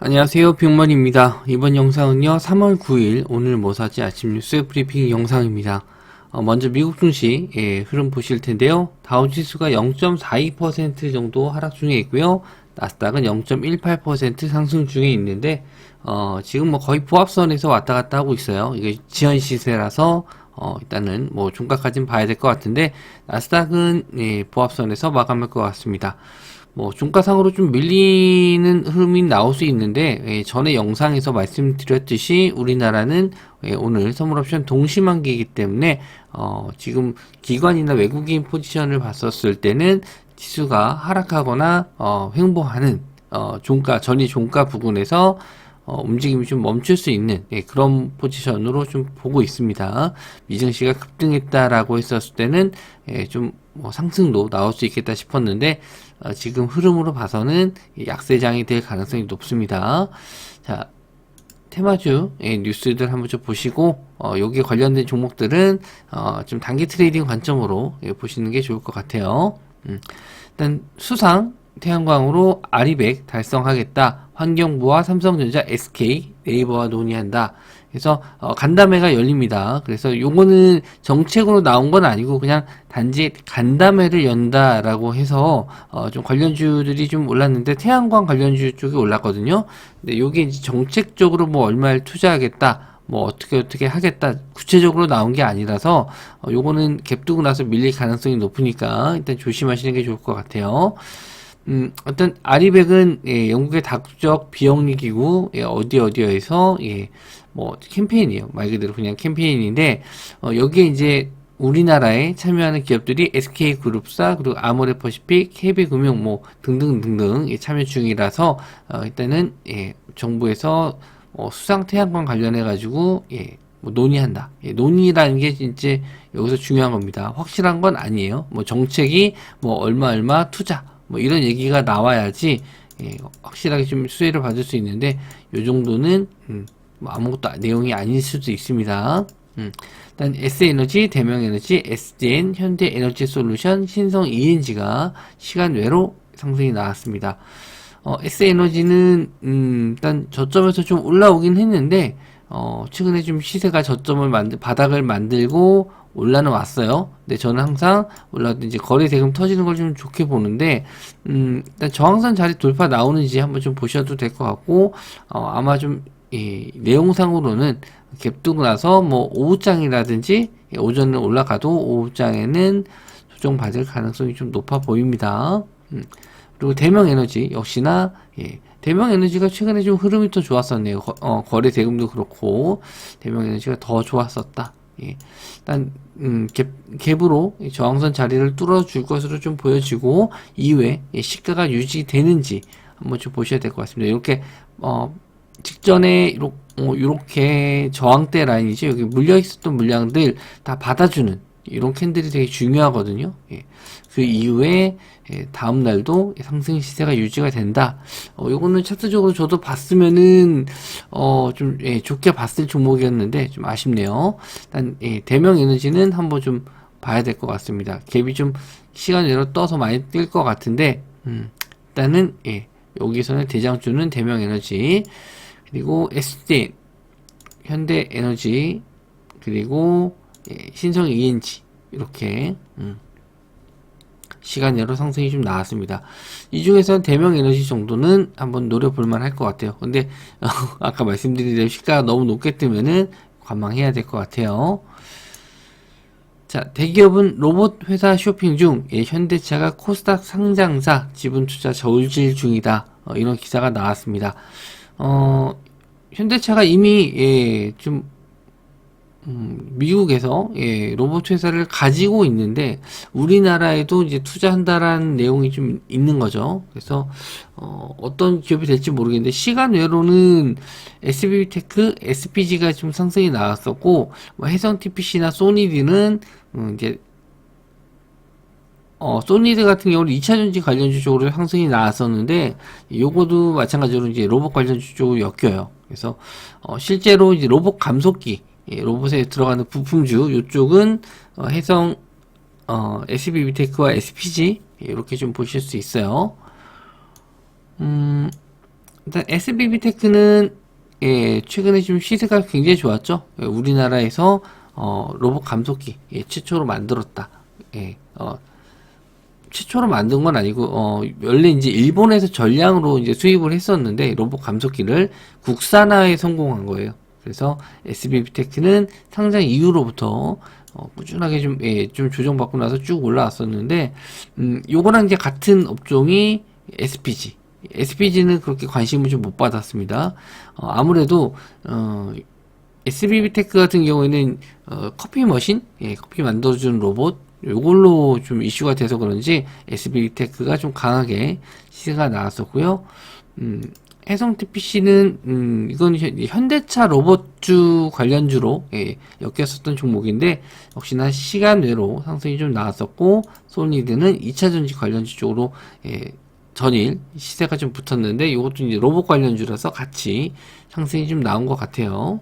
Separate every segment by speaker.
Speaker 1: 안녕하세요, 빅먼입니다. 이번 영상은요 3월 9일 오늘 뭐 사지 아침 뉴스 브리핑 영상입니다. 먼저 미국 증시 흐름 보실 텐데요. 다우지수가 0.42% 정도 하락 중에 있고요. 나스닥은 0.18% 상승 중에 있는데 지금 뭐 거의 보합선에서 왔다 갔다 하고 있어요. 이게 지연 시세라서 일단은 뭐 종가까지는 봐야 될 것 같은데 나스닥은 보합선에서 마감할 것 같습니다. 뭐 종가상으로 좀 밀리는 흐름이 나올 수 있는데 전에 영상에서 말씀드렸듯이 우리나라는 오늘 선물옵션 동시만기이기 때문에 지금 기관이나 외국인 포지션을 봤었을 때는 지수가 하락하거나 횡보하는 종가 전일 종가 부근에서 움직임이 좀 멈출 수 있는 그런 포지션으로 좀 보고 있습니다. 미증시가 급등했다라고 했었을 때는 좀 상승도 나올 수 있겠다 싶었는데 지금 흐름으로 봐서는 약세장이 될 가능성이 높습니다. 자, 테마주 뉴스들 한번 좀 보시고 여기에 관련된 종목들은 좀 단기 트레이딩 관점으로 보시는 게 좋을 것 같아요. 일단 수상 태양광으로 아리백 달성하겠다. 환경부와 삼성전자, SK, 네이버와 논의한다. 그래서 간담회가 열립니다. 그래서 요거는 정책으로 나온 건 아니고 그냥 단지 간담회를 연다라고 해서 좀 관련주들이 좀 올랐는데 태양광 관련주 쪽이 올랐거든요. 근데 요게 이제 정책적으로 뭐 얼마를 투자하겠다. 뭐 어떻게 하겠다 구체적으로 나온 게 아니라서 요거는 갭 두고 나서 밀릴 가능성이 높으니까 일단 조심하시는 게 좋을 것 같아요. 어떤 아리백은 영국의 다국적 비영리 기구 어디에서 뭐 캠페인이에요. 말 그대로 그냥 캠페인인데 여기에 이제 우리나라에 참여하는 기업들이 SK그룹사 그리고 아모레퍼시픽, KB금융 뭐 등등등등 참여 중이라서 일단은 정부에서 수상 태양광 관련해 가지고 뭐 논의한다. 논의라는 게 진짜 여기서 중요한 겁니다. 확실한 건 아니에요. 뭐 정책이 뭐 얼마 투자 뭐 이런 얘기가 나와야지 확실하게 좀 수혜를 받을 수 있는데 요 정도는 뭐 아무것도 내용이 아닐 수도 있습니다. 일단 S에너지, 대명에너지, SDN, 현대에너지솔루션, 신성 ENG가 시간 외로 상승이 나왔습니다. S에너지는 일단 저점에서 좀 올라오긴 했는데 최근에 좀 시세가 바닥을 만들고 올라는 왔어요. 근데 저는 항상 올라도 이제 거래 대금 터지는 걸 좀 좋게 보는데 일단 저항선 자리 돌파 나오는지 한번 좀 보셔도 될 것 같고 아마 좀 내용상으로는 갭 두고 나서 뭐 오후장이라든지 오전에 올라가도 오후장에는 조정받을 가능성이 좀 높아 보입니다. 그리고 대명에너지 역시나 대명에너지가 최근에 좀 흐름이 더 좋았었네요. 거래 대금도 그렇고 대명에너지가 더 좋았었다. 일단 갭으로 저항선 자리를 뚫어줄 것으로 좀 보여지고 이후에 시가가 유지되는지 한번 좀 보셔야 될 것 같습니다. 이렇게 직전에 이렇게 저항대 라인이죠. 여기 물려 있었던 물량들 다 받아주는 이런 캔들이 되게 중요하거든요. 그 이후에 다음 날도 상승 시세가 유지가 된다. 요거는 차트적으로 저도 봤으면은 좀 좋게 봤을 종목이었는데 좀 아쉽네요. 일단 대명 에너지는 한번 좀 봐야 될 것 같습니다. 갭이 좀 시간 내로 떠서 많이 뛸 것 같은데 일단은 여기서는 대장주는 대명 에너지 그리고 SDN 현대에너지 그리고 신성 ENG 이렇게 시간 내로 상승이 좀 나왔습니다. 이 중에서는 대명 에너지 정도는 한번 노려볼만 할 것 같아요. 근데 아까 말씀드린 대로 시가가 너무 높게 뜨면은 관망해야 될 것 같아요. 자, 대기업은 로봇 회사 쇼핑 중 현대차가 코스닥 상장사 지분 투자 저울질 중이다. 이런 기사가 나왔습니다. 현대차가 이미 좀 미국에서 로봇 회사를 가지고 있는데 우리나라에도 이제 투자한다라는 내용이 좀 있는 거죠. 그래서 어떤 기업이 될지 모르겠는데 시간 외로는 SB테크, SPG가 좀 상승이 나왔었고 뭐 해성 TPC나 소니디는 이제 소니드 같은 경우는 2차전지 관련주 쪽으로 상승이 나왔었는데 요거도 마찬가지로 이제 로봇 관련주 쪽으로 엮여요. 그래서 실제로 이제 로봇 감속기 로봇에 들어가는 부품주 이쪽은 해성 SB테크와 SPG 이렇게 좀 보실 수 있어요. 일단 SBB테크는 최근에 좀 시세가 굉장히 좋았죠. 우리나라에서 로봇 감속기 최초로 만들었다. 최초로 만든 건 아니고 원래 이제 일본에서 전량으로 이제 수입을 했었는데 로봇 감속기를 국산화에 성공한 거예요. 그래서 SBB테크는 상장 이후로부터 꾸준하게 좀 조정받고 나서 쭉 올라왔었는데 요거랑 이제 같은 업종이 SPG. SPG는 그렇게 관심을 좀 못 받았습니다. 아무래도 SBB테크 같은 경우에는 커피 머신, 커피 만들어주는 로봇 요걸로 좀 이슈가 돼서 그런지 SBTech가 좀 강하게 시세가 나왔었고요. 해성T PC는 이건 현대차 로봇주 관련주로 엮였었던 종목인데 역시나 시간 외로 상승이 좀 나왔었고, 솔리드는 2차전지 관련주 쪽으로 전일 시세가 좀 붙었는데 이것도 이제 로봇 관련주라서 같이 상승이 좀 나온 것 같아요.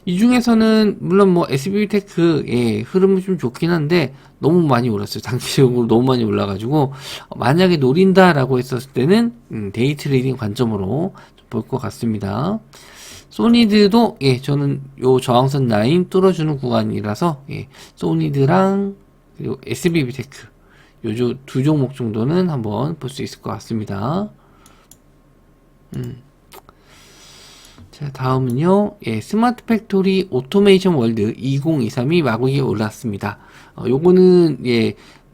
Speaker 1: 이 중에서는 물론 뭐 SBTech의 흐름은 좀 좋긴 한데 너무 많이 올랐어요. 단기적으로 너무 많이 올라가지고 만약에 노린다라고 했었을 때는 데이 트레이딩 관점으로 볼 것 같습니다. 소니드도 저는 요 저항선 라인 뚫어주는 구간이라서 소니드랑 그리고 SBTech 요 두 종목 정도는 한번 볼 수 있을 것 같습니다. 자, 다음은요, 스마트 팩토리 오토메이션 월드 2023이 마구에 올랐습니다. 요거는,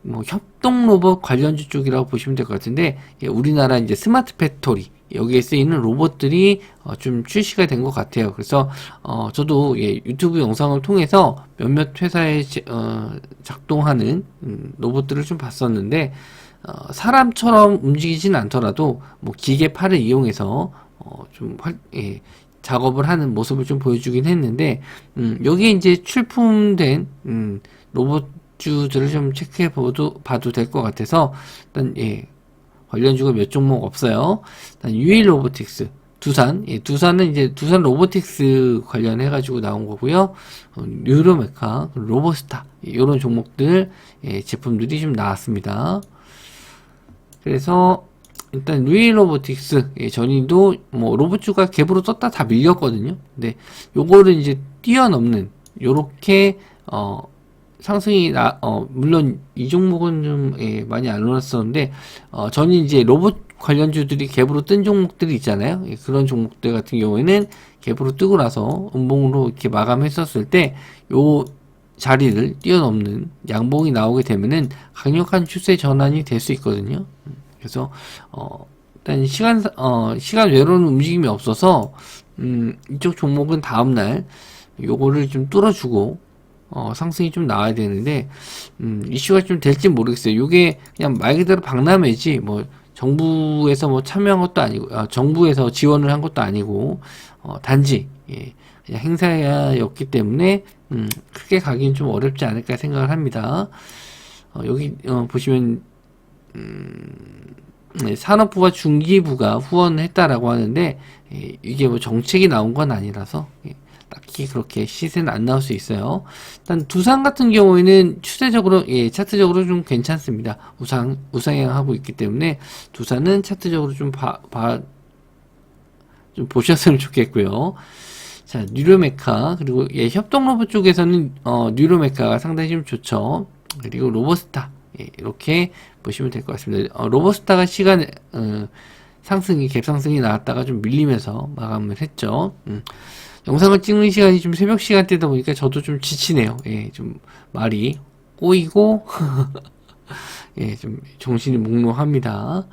Speaker 1: 뭐, 협동 로봇 관련주 쪽이라고 보시면 될 것 같은데, 우리나라 이제 스마트 팩토리, 여기에 쓰이는 로봇들이, 좀 출시가 된 것 같아요. 그래서, 저도, 유튜브 영상을 통해서 몇몇 회사에, 작동하는, 로봇들을 좀 봤었는데, 사람처럼 움직이진 않더라도, 뭐, 기계 팔을 이용해서, 작업을 하는 모습을 좀 보여주긴 했는데, 여기에 이제 출품된, 로봇주들을 좀 체크해 봐도 될 것 같아서, 일단, 관련주가 몇 종목 없어요. 일단, 유일 로보틱스, 두산은 이제 두산 로보틱스 관련해가지고 나온 거고요. 뉴로메카, 로보스타, 이런 종목들, 제품들이 좀 나왔습니다. 그래서, 일단 루일 로보틱스 전이도 뭐 로봇주가 갭으로 떴다 다 밀렸거든요. 근데 요거를 이제 뛰어넘는 요렇게 상승이 물론 이 종목은 좀 많이 안 올랐었는데 전이 이제 로봇 관련주들이 갭으로 뜬 종목들이 있잖아요. 그런 종목들 같은 경우에는 갭으로 뜨고 나서 음봉으로 이렇게 마감했었을 때 요 자리를 뛰어넘는 양봉이 나오게 되면은 강력한 추세 전환이 될 수 있거든요. 그래서 일단 시간 외로는 움직임이 없어서 이쪽 종목은 다음날 요거를 좀 뚫어주고 상승이 좀 나와야 되는데 이슈가 좀 될지 모르겠어요. 요게 그냥 말 그대로 박람회지 뭐 정부에서 뭐 참여한 것도 아니고 정부에서 지원을 한 것도 아니고 단지 그냥 행사였기 때문에 크게 가기는 좀 어렵지 않을까 생각을 합니다. 여기 보시면 산업부와 중기부가 후원했다라고 하는데 이게 뭐 정책이 나온 건 아니라서 딱히 그렇게 시세는 안 나올 수 있어요. 일단 두산 같은 경우에는 추세적으로 차트적으로 좀 괜찮습니다. 우상향하고 있기 때문에 두산은 차트적으로 좀 좀 보셨으면 좋겠고요. 자, 뉴로메카 그리고 협동로봇 쪽에서는 뉴로메카가 상당히 좀 좋죠. 그리고 로보스타 이렇게 보시면 될 것 같습니다. 로보스타가 상승이 갭상승이 나왔다가 좀 밀리면서 마감을 했죠. 영상을 찍는 시간이 좀 새벽 시간대다 보니까 저도 좀 지치네요. 좀 말이 꼬이고 좀 정신이 몽롱합니다.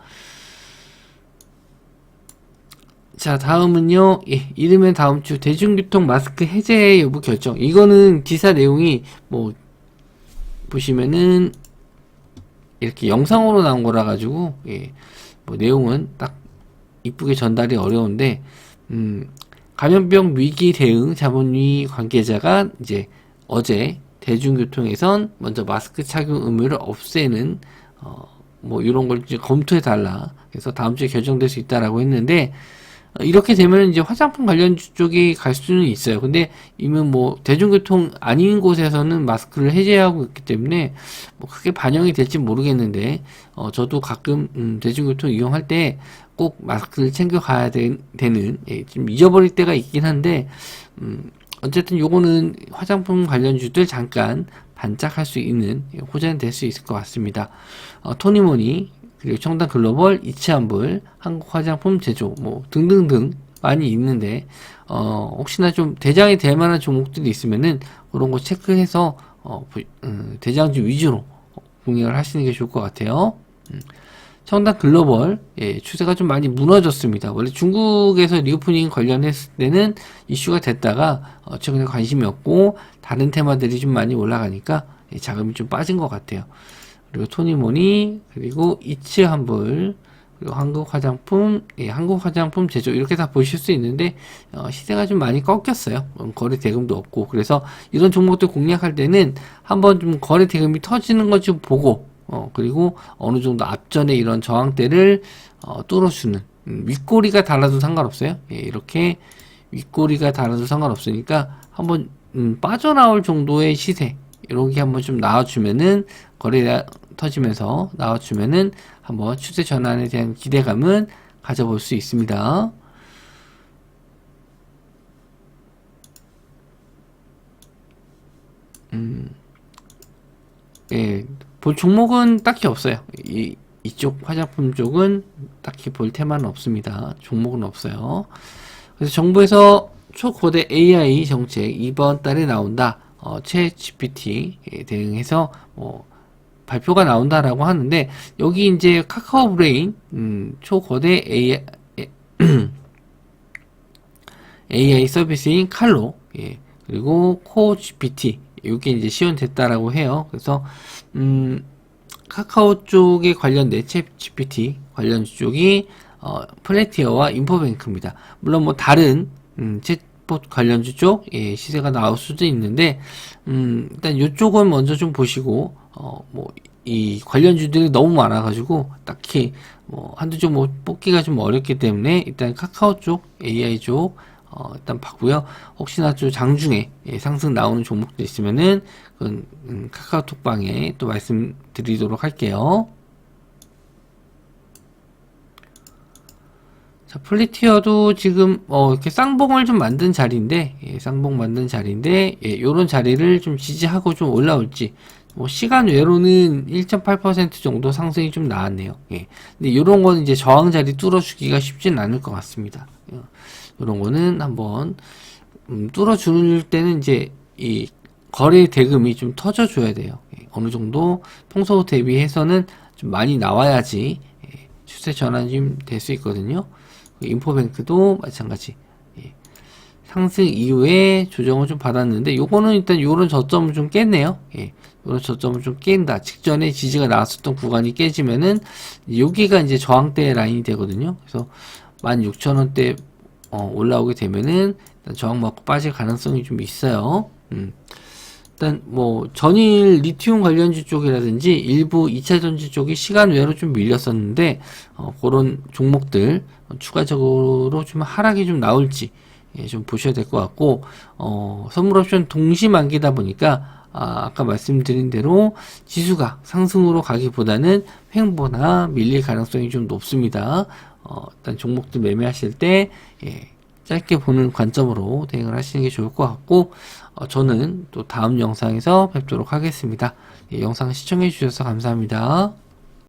Speaker 1: 자, 다음은요. 이르면 다음 주 대중교통 마스크 해제 여부 결정. 이거는 기사 내용이 뭐 보시면은 이렇게 영상으로 나온 거라 가지고 뭐 내용은 딱 이쁘게 전달이 어려운데 감염병 위기 대응 자문위 관계자가 이제 어제 대중교통에선 먼저 마스크 착용 의무를 없애는 뭐 이런 걸 이제 검토해 달라. 그래서 다음 주에 결정될 수 있다라고 했는데 이렇게 되면 이제 화장품 관련 쪽이 갈 수는 있어요. 근데 이미 뭐 대중교통 아닌 곳에서는 마스크를 해제하고 있기 때문에 뭐 크게 반영이 될지 모르겠는데 저도 가끔 대중교통 이용할 때 꼭 마스크를 챙겨 가야 되는, 좀 잊어버릴 때가 있긴 한데, 어쨌든 요거는 화장품 관련주들 잠깐 반짝할 수 있는 호재는 될 수 있을 것 같습니다. 토니모니, 그리고 청담 글로벌, 이치환불, 한국 화장품 제조, 뭐 등등등 많이 있는데, 혹시나 좀 대장이 될 만한 종목들이 있으면은 그런 거 체크해서 대장주 위주로 공략을 하시는 게 좋을 것 같아요. 청담 글로벌, 추세가 좀 많이 무너졌습니다. 원래 중국에서 리오프닝 관련했을 때는 이슈가 됐다가 최근에 관심이 없고 다른 테마들이 좀 많이 올라가니까 자금이 좀 빠진 것 같아요. 그리고 토니모니, 그리고 이츠환불, 그리고 한국 화장품 제조, 이렇게 다 보실 수 있는데 시세가 좀 많이 꺾였어요. 거래 대금도 없고. 그래서 이런 종목들 공략할 때는 한번 좀 거래 대금이 터지는 것 좀 보고, 그리고 어느 정도 앞전에 이런 저항대를 뚫어주는, 윗꼬리가 달라도 상관없어요. 이렇게 윗꼬리가 달아도 상관없으니까 한번 빠져나올 정도의 시세, 이렇게 한번 좀 나와주면은, 거래가 터지면서 나와주면은 한번 추세 전환에 대한 기대감은 가져볼 수 있습니다. 볼 종목은 딱히 없어요. 이쪽 화장품 쪽은 딱히 볼 테마는 없습니다. 종목은 없어요. 그래서 정부에서 초거대 AI 정책 이번 달에 나온다. 챗 GPT 대응해서 발표가 나온다라고 하는데, 여기 이제 카카오 브레인 초거대 AI 서비스인 칼로, 그리고 코 GPT, 이게 이제 지원됐다라고 해요. 그래서 카카오 쪽에 관련된 챗 GPT 관련 쪽이 플래티어와 인포뱅크입니다. 물론 뭐 다른 챗봇 관련주 쪽 시세가 나올 수도 있는데, 일단 이쪽은 먼저 좀 보시고, 이 관련주들이 너무 많아가지고 딱히 한두 종 뽑기가 좀 어렵기 때문에 일단 카카오 쪽, AI 쪽 일단 봤고요. 혹시나 좀 장중에 상승 나오는 종목도 있으면은 그건 카카오톡방에 또 말씀드리도록 할게요. 자, 플리티어도 지금 이렇게 쌍봉을 좀 만든 자리인데, 쌍봉 만든 자리인데, 요런 자리를 좀 지지하고 좀 올라올지, 시간 외로는 1.8% 정도 상승이 좀 나왔네요. 근데 요런 거는 이제 저항 자리 뚫어주기가 쉽진 않을 것 같습니다. 요런 거는 한번 뚫어줄 때는 이제 이 거래 대금이 좀 터져줘야 돼요. 어느 정도 평소 대비해서는 좀 많이 나와야지 추세 전환이 좀 될 수 있거든요. 인포뱅크도 마찬가지. 상승 이후에 조정을 좀 받았는데, 요거는 일단 요런 저점을 좀 깼네요. 요런 저점을 좀 깬다. 직전에 지지가 나왔었던 구간이 깨지면은 여기가 이제 저항대 라인이 되거든요. 그래서 16,000원대 올라오게 되면은 일단 저항 맞고 빠질 가능성이 좀 있어요. 일단 전일 리튬 관련주 쪽이라든지 일부 2차전지 쪽이 시간 외로 좀 밀렸었는데, 그런 종목들 추가적으로 좀 하락이 좀 나올지 좀 보셔야 될 것 같고, 선물 옵션 동시 만기다 보니까 아까 말씀드린 대로 지수가 상승으로 가기보다는 횡보나 밀릴 가능성이 좀 높습니다. 일단 종목들 매매하실 때 짧게 보는 관점으로 대응을 하시는 게 좋을 것 같고, 저는 또 다음 영상에서 뵙도록 하겠습니다. 영상 시청해 주셔서 감사합니다.